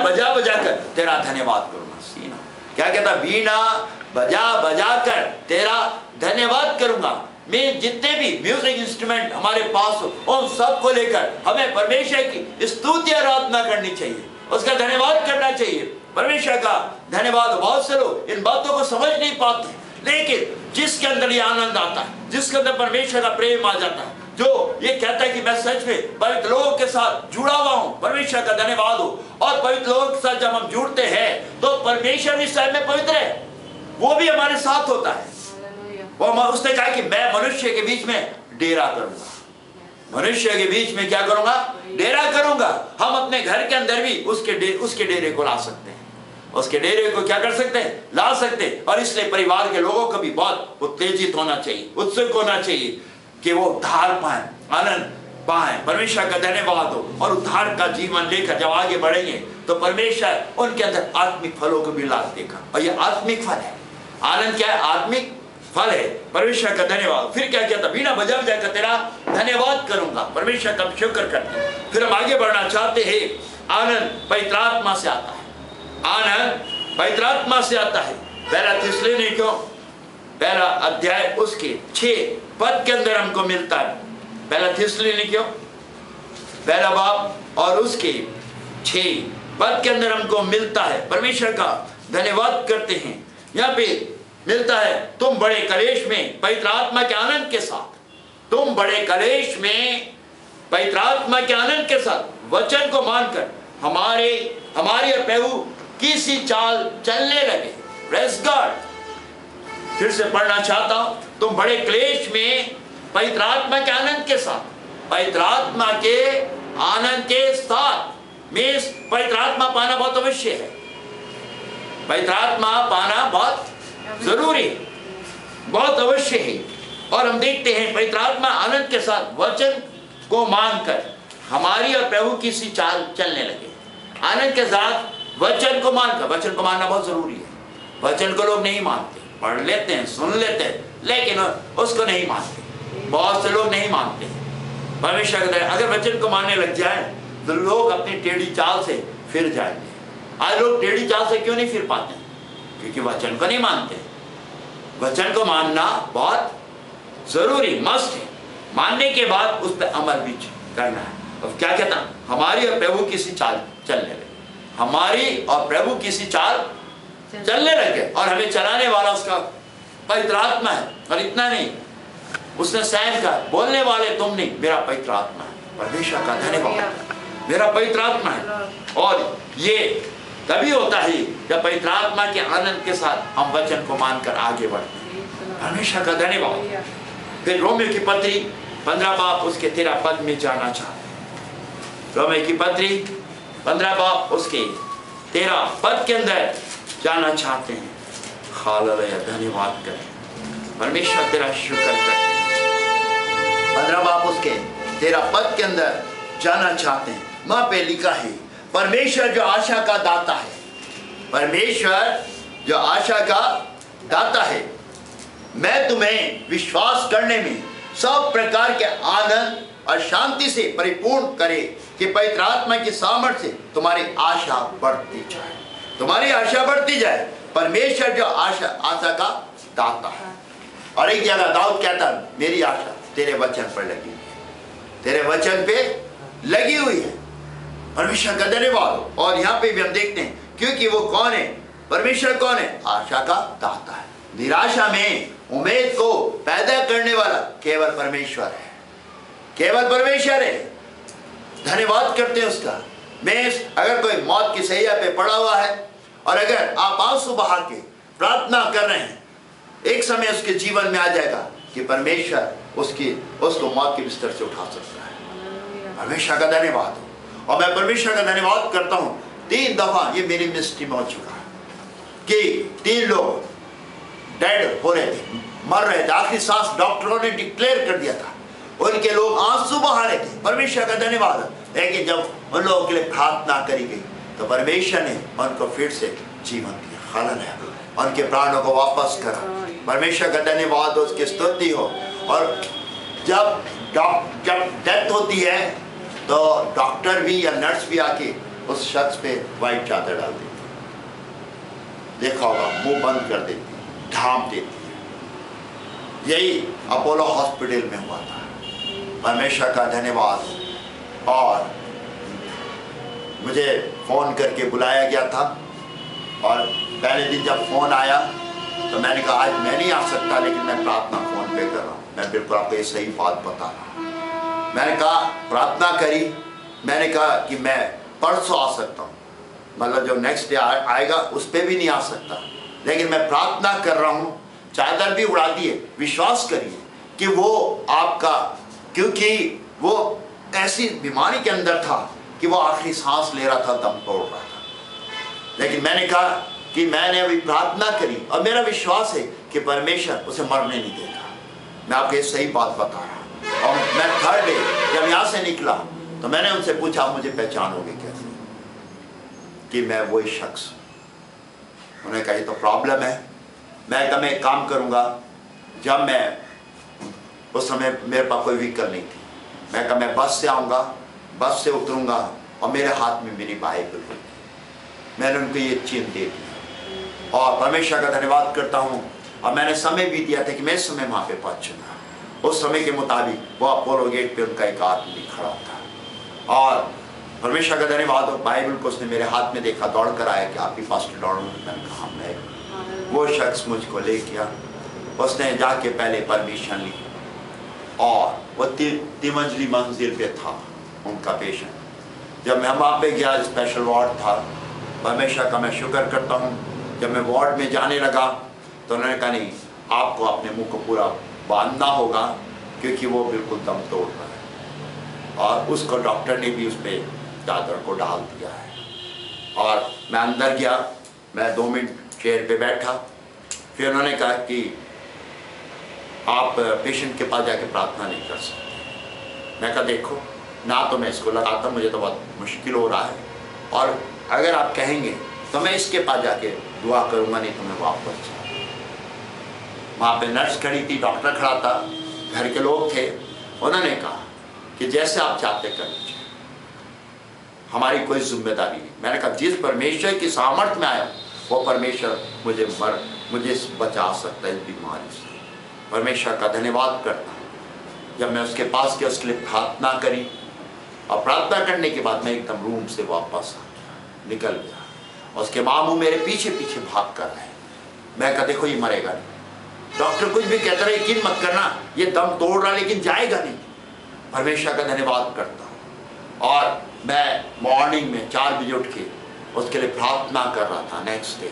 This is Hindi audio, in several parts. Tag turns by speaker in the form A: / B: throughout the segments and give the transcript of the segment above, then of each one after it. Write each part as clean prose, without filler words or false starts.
A: बजा बजा कर तेरा धन्यवाद करूंगा। सीना क्या कहता, वीणा बजा बजा कर तेरा धन्यवाद करूंगा। मैं जितने भी म्यूजिक इंस्ट्रूमेंट हमारे पास हो उन सब को लेकर हमें परमेश्वर की स्तुति आराधना करनी चाहिए, उसका धन्यवाद करना चाहिए। परमेश्वर का धन्यवाद। बहुत से लोग इन बातों को समझ नहीं पाते, लेकिन जिसके अंदर ये आनंद आता है, जिसके अंदर परमेश्वर का प्रेम आ जाता है, जो ये कहता है कि मैं सच में पवित्र लोगों के साथ जुड़ा हुआ हूं, परमेश्वर का धन्यवाद हो। और पवित्र लोगों के साथ जब हम जुड़ते हैं तो परमेश्वर भी स्वयं में पवित्र है, वो भी हमारे साथ होता है। वो उसने कहा कि मैं मनुष्य के बीच में डेरा करूंगा। मनुष्य के बीच में क्या करूंगा? डेरा करूंगा। हम अपने घर के अंदर भी उसके डेरे को ला सकते हैं, उसके डेरे को क्या कर सकते हैं? ला सकते हैं। और इसलिए परिवार के लोगों को भी बहुत उत्तेजित होना चाहिए, उत्सुक होना चाहिए कि वो उद्धार पाए, आनंद पाए, परमेश्वर का धन्यवाद हो। और उद्धार का जीवन लेकर जब आगे बढ़ेंगे तो परमेश्वर उनके अंदर आत्मिक फलों को भी ला देगा। और ये आत्मिक फल है। आनंद क्या है? आत्मिक फल है। परमेश्वर का धन्यवाद। फिर क्या कहता? वीणा बजा बजा कर तेरा धन्यवाद करूंगा। परमेश्वर का शुक्र करते हैं। फिर हम आगे बढ़ना चाहते हैं। आनंद पवित्र आत्मा से आता है। आनंद पवित्र आत्मा से आता है। पहला थिस्सलुनीकियों पहला अध्याय उसके 6 पद के अंदर हमको मिलता है। पहला थिस्सलुनीकियों पहला बाब और उसके 6 पद के अंदर हमको मिलता है। परमेश्वर का धन्यवाद करते हैं। यहाँ पे मिलता है, तुम बड़े कलेश में पवित्र आत्मा के आनंद के साथ, तुम बड़े कलेश में पवित्र आत्मा के आनंद के साथ वचन को मानकर हमारे प्रभु की सी चाल चलने लगे। Praise God. फिर से पढ़ना चाहता हूं, तुम बड़े क्लेश में पवित्र आत्मा के आनंद के साथ, पवित्र आत्मा के आनंद के साथ में पवित्र आत्मा पाना बहुत अवश्य है। पवित्र आत्मा पाना बहुत जरूरी, बहुत अवश्य है। और हम देखते हैं पवित्र आत्मा आनंद के साथ वचन को मानकर हमारी और प्रभु की सी चाल चलने लगे। आनंद के साथ वचन को मानकर, वचन को मानना बहुत जरूरी है। वचन को लोग नहीं मानते, पढ़ लेते हैं, सुन लेते हैं, लेकिन उसको नहीं मानते। बहुत से लोग नहीं मानते परमेश्वर का। अगर वचन को मानने लग जाए तो लोग अपनी टेढ़ी चाल से फिर जाएंगे। आज लोग टेढ़ी चाल से क्यों नहीं फिर पाते? क्योंकि वचन को नहीं मानते। वचन को मानना बहुत जरूरी, मस्ट है। मानने के बाद उस पर अमल भी करना है। अब क्या कहता? हमारी और प्रभु की सी चाल चलने लगे। हमारी और प्रभु की सी चाल चलने लगे। और हमें चलाने वाला उसका पवित्र आत्मा है। और इतना नहीं, उसने स्वयं कहा, बोलने वाले तुम नहीं, मेरा पवित्र आत्मा है। परमेश्वर का धन्यवाद, मेरा पवित्र आत्मा है। और ये तभी होता है जब पवित्र आत्मा के आनंद के साथ हम वचन को मानकर आगे बढ़ते हैं। परमेश्वर का धन्यवाद। फिर रोमियो की पत्री 15 बाब उसके 13 पद में जाना चाहते हैं। रोमियो की पत्री 15 बाब उसके 13 पद के अंदर जाना चाहते हैं। हालेलुया, धन्यवाद करें परमेश्वर, तेरा शुक्र करते हैं। 15 बाब उसके 13 पद के अंदर जाना चाहते हैं। वहां पे लिखा है, परमेश्वर जो आशा का दाता है, परमेश्वर जो आशा का दाता है, मैं तुम्हें विश्वास करने में सब प्रकार के आनंद और शांति से परिपूर्ण करे कि पवित्र आत्मा की सामर्थ्य से तुम्हारी आशा बढ़ती जाए, तुम्हारी आशा बढ़ती जाए। परमेश्वर जो आशा का दाता है। और एक जगह दाऊद कहता है, मेरी आशा तेरे वचन पर लगी हुई है, तेरे वचन पे लगी हुई है। परमेश्वर का धन्यवाद। और यहाँ पे भी हम देखते हैं, क्योंकि वो कौन है? परमेश्वर कौन है? आशा का दाता है। निराशा में उम्मीद को पैदा करने वाला केवल परमेश्वर है, केवल परमेश्वर है। धन्यवाद करते हैं उसका। मैं अगर कोई मौत की सैया पे पड़ा हुआ है और अगर आप आंसू बहा के प्रार्थना कर रहे हैं, एक समय उसके जीवन में आ जाएगा कि परमेश्वर उसको मौत के बिस्तर से उठा सकता है। परमेश्वर का धन्यवाद हो। और मैं परमेश्वर का धन्यवाद करता हूं, 3 दफा ये मेरी मिनिस्ट्री में हो चुका है कि 3 लोग डेड हो रहे थे, मर रहे थे, आखिरी सांस डॉक्टरों ने डिक्लेयर कर दिया था, उनके लोग आंसू बहा रहे थे। परमेश्वर का धन्यवाद। लेकिन जब उन लोगों के लिए प्रार्थना करी गई तो परमेश्वर ने उनको फिर से जीवन दिया। हालेलुया, उनके प्राणों को वापस करा। परमेश्वर का धन्यवाद हो, उसकी स्तुति हो। और जब डेथ होती है तो डॉक्टर भी या नर्स भी आके उस शख्स पे वाइट चादर डाल देती, देखा होगा, मुंह बंद कर देती, ढांप देती है। यही अपोलो हॉस्पिटल में हुआ था। परमेश्वर का धन्यवाद। और मुझे फ़ोन करके बुलाया गया था, और पहले दिन जब फ़ोन आया तो मैंने कहा आज मैं नहीं आ सकता, लेकिन मैं प्रार्थना फ़ोन पे कर रहा हूँ। मैं बिल्कुल आपको ये सही बात बता रहा हूँ। मैंने कहा प्रार्थना करी, मैंने कहा कि मैं परसों आ सकता हूँ, मतलब जो नेक्स्ट डे आएगा उस पर भी नहीं आ सकता, लेकिन मैं प्रार्थना कर रहा हूँ। चादर भी उड़ा दिए, विश्वास करिए कि वो आपका, क्योंकि वो ऐसी बीमारी के अंदर था कि वो आखिरी सांस ले रहा था, दम तोड़ रहा था। लेकिन मैंने कहा कि मैंने अभी प्रार्थना करी और मेरा विश्वास है कि परमेश्वर उसे मरने नहीं देगा। मैं आपको ये सही बात बता रहा हूँ। और मैं थर्ड डे जब यहाँ से निकला तो मैंने उनसे पूछा मुझे पहचानोगे कैसे कि मैं वही शख्स? उन्होंने कहा ये तो प्रॉब्लम है। मैं कहा मैं एक काम करूँगा, जब मैं उस समय मेरे पास कोई व्हीकल नहीं थी, मैं कहा मैं बस से आऊँगा, बस से उतरूँगा और मेरे हाथ में मेरी बाइबल होगी। मैंने उनको ये चिन्ह दे दिया और परमेश्वर का धन्यवाद करता हूँ। और मैंने समय भी दिया था कि मैं इस समय वहाँ पे पहुँचूँगा। उस समय के मुताबिक वो अपोलो गेट पे उनका एक आदमी खड़ा था और परमेश्वर का धन्यवाद हो, बाइबल को उसने मेरे हाथ में देखा, दौड़ कर आया कि आप भी फास्ट दौड़ो। मैंने कहा मैं। वो शख्स मुझको ले गया, उसने जाके पहले परमिशन ली और वो 3 मंजिली मंजिल पे था उनका पेशेंट। जब मैं वहाँ पे गया, स्पेशल वार्ड था, परमेश्वर का मैं शुक्र करता हूँ। जब मैं वार्ड में जाने लगा तो उन्होंने कहा नहीं, आपको अपने मुंह को पूरा बांधना होगा क्योंकि वो बिल्कुल दम तोड़ रहा है। और उसको डॉक्टर ने भी उस पर चादर को डाल दिया है। और मैं अंदर गया, मैं 2 मिनट चेयर पे बैठा, फिर उन्होंने कहा कि आप पेशेंट के पास जाके प्रार्थना नहीं कर सकते। मैं कहा देखो ना, तो मैं इसको लगाता, मुझे तो बहुत मुश्किल हो रहा है, और अगर आप कहेंगे तो मैं इसके पास जाके दुआ करूँगा, नहीं तो मैं वापस जाऊँ। वहाँ पे नर्स खड़ी थी, डॉक्टर खड़ा था, घर के लोग थे। उन्होंने कहा कि जैसे आप चाहते कर लीजिए, हमारी कोई जिम्मेदारी नहीं। मैंने कहा जिस परमेश्वर की सामर्थ्य में आया वो परमेश्वर मुझे बचा सकता है इस बीमारी से। परमेश्वर का धन्यवाद करता हूँ। जब मैं उसके पास गया, उसके लिए प्रार्थना करी और प्रार्थना करने के बाद मैं एकदम रूम से वापस आ गया, निकल गया। और उसके मामू मेरे पीछे पीछे भाग कर रहे। मैं कहा देखो ये मरेगा नहीं, डॉक्टर कुछ भी कहता रहा, यकीन मत करना ये दम तोड़ रहा लेकिन जाएगा नहीं। परमेश्वर का धन्यवाद करता हूँ। और मैं मॉर्निंग में 4 बजे उठ के उसके लिए प्रार्थना कर रहा था नेक्स्ट डे।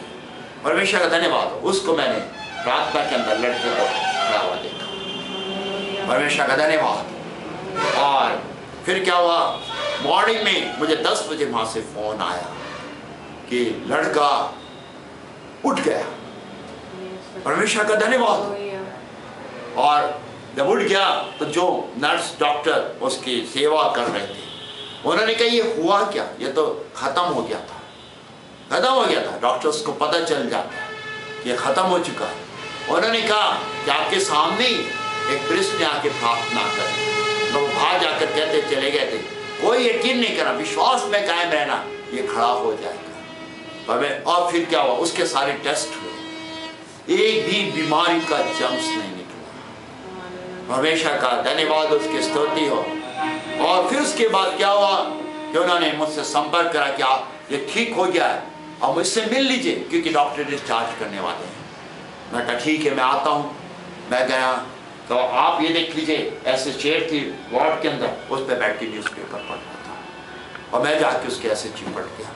A: परमेश्वर का धन्यवाद हो, उसको मैंने प्रार्थना के अंदर लड़के को खड़ा हुआ देखा। परमेश्वर का धन्यवाद। और फिर क्या हुआ, मॉर्निंग में मुझे 10 बजे वहाँ से फ़ोन आया कि लड़का उठ गया। परमेश्वर का धन्यवाद। और जब उठ गया तो जो नर्स डॉक्टर उसकी सेवा कर रहे थे उन्होंने कहा ये हुआ क्या, ये तो ख़त्म हो गया था, ख़त्म हो गया था। डॉक्टर्स को पता चल जाता है कि ख़त्म हो चुका है। उन्होंने कहा कि आपके सामने एक प्रिस्ट ने आके प्रार्थना कर, तो बाहर जाकर कहते चले गए थे, कोई यकीन नहीं करा, विश्वास में कायम रहना, ये खड़ा हो जाएगा। और फिर क्या हुआ, उसके सारे टेस्ट हुए, एक भी बीमारी का जम्स नहीं निकला। परमेश्वर का धन्यवाद, उसकी स्तुति हो। और फिर उसके बाद क्या हुआ कि उन्होंने मुझसे संपर्क करा कि आप ये ठीक हो गया है, अब मुझसे मिल लीजिए क्योंकि डॉक्टर डिस्चार्ज करने वाले हैं। मैं कहा ठीक है मैं आता हूँ। मैं गया तो आप ये देख लीजिए, ऐसे चेयर थी वार्ड के अंदर, उस पर बैठ के न्यूज़पेपर पढ़ रहा था और मैं जाके उसके ऐसे चिपट गया।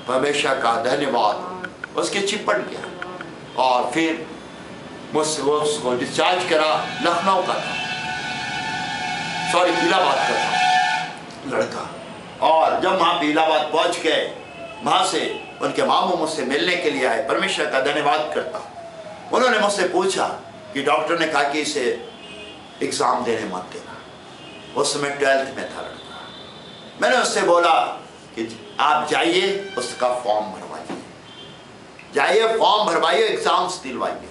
A: परमेश्वर का धन्यवाद, उसके चिपट गया। और फिर मुझसे वो उसको डिस्चार्ज करा, लखनऊ का था, सॉरी इलाहाबाद का था लड़का। और जब वहाँ पे इलाहाबाद पहुँच गए, वहाँ से उनके मामू मुझसे मिलने के लिए आए। परमेश्वर का धन्यवाद करता। उन्होंने मुझसे पूछा कि डॉक्टर ने कहा कि इसे एग्ज़ाम देने मत देना। उस समय 12th में था लड़का। मैंने उससे बोला कि आप जाइए, उसका फॉर्म भरवाइए, जाइए फॉर्म भरवाइए, एग्ज़ाम्स दिलवाइए।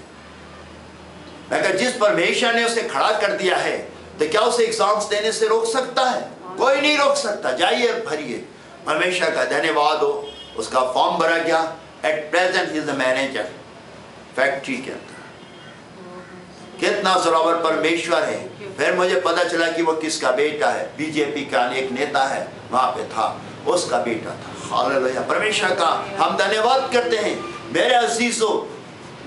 A: मैं कहा जिस परमेश्वर ने उसे खड़ा कर दिया है तो क्या उसे एग्ज़ाम्स देने से रोक सकता है? कोई नहीं रोक सकता। जाइए भरिए। परमेश्वर का धन्यवाद हो, उसका फॉर्म भरा गया। At present he is the manager factory के अंदर। कितना सरोवर परमेश्वर है। फिर मुझे पता चला कि वो किसका बेटा है, बीजेपी का एक नेता है वहां पे था, उसका बेटा था। हालेलुया, परमेश्वर का हम धन्यवाद करते हैं मेरे अजीजों।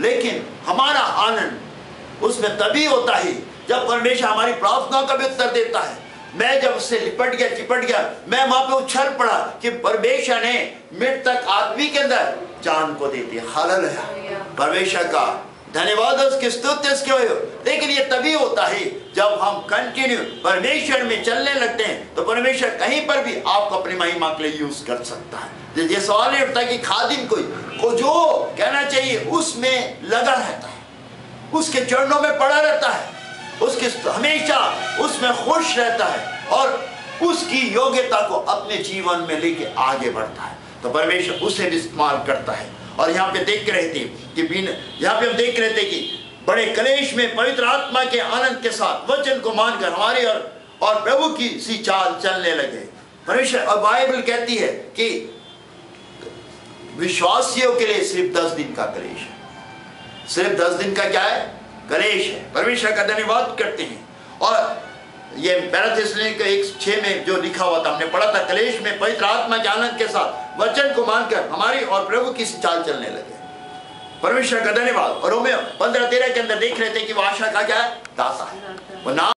A: लेकिन हमारा आनंद उसमें तभी होता है जब परमेश्वर हमारी प्रार्थनाओं का भी उत्तर देता है। मैं जब उससे लिपट गया चिपट गया, मैं वहां पे उछल पड़ा कि परमेश्वर ने मृतक आदमी के अंदर जान को दे दिया। हालेलुया, परमेश्वर का धन्यवाद, उसकी स्तुति उसके हो। लेकिन ये तभी होता है जब हम कंटिन्यू परमेश्वर में चलने लगते हैं, तो परमेश्वर कहीं पर भी आपको अपनी महिमा के लिए यूज कर सकता है। ये सवाल नहीं उठता कि खादिम को जो कहना चाहिए उसमें लगा रहता है, उसके चरणों में पड़ा रहता है, उसके हमेशा उसमें खुश रहता है और उसकी योग्यता को अपने जीवन में लेके आगे बढ़ता है, तो परमेश्वर उसे भी इस्तेमाल करता है। और यहाँ पे देख रहे थे कि यहाँ पे हम देख रहे थे कि बड़े कलेश में पवित्र आत्मा के आनंद के साथ वचन को मानकर हमारे और प्रभु की सी चाल चलने लगे। परमेश्वर और बाइबल कहती है कि विश्वासियों के लिए सिर्फ 10 दिन का कलेश है। सिर्फ 10 दिन का क्या है? कलेश है। परमेश्वर का धन्यवाद करते हैं। और ये पैराथिस्सलुनीके 1:6 में जो लिखा हुआ था, हमने पढ़ा था, कलेश में पवित्र आत्मा के आनंद के साथ वचन को मानकर हमारी और प्रभु की चाल चलने लगे। परमेश्वर का धन्यवाद। और रोमियो 15:13 के अंदर देख रहे थे कि वो आशा का क्या है? दाता है। वो नाम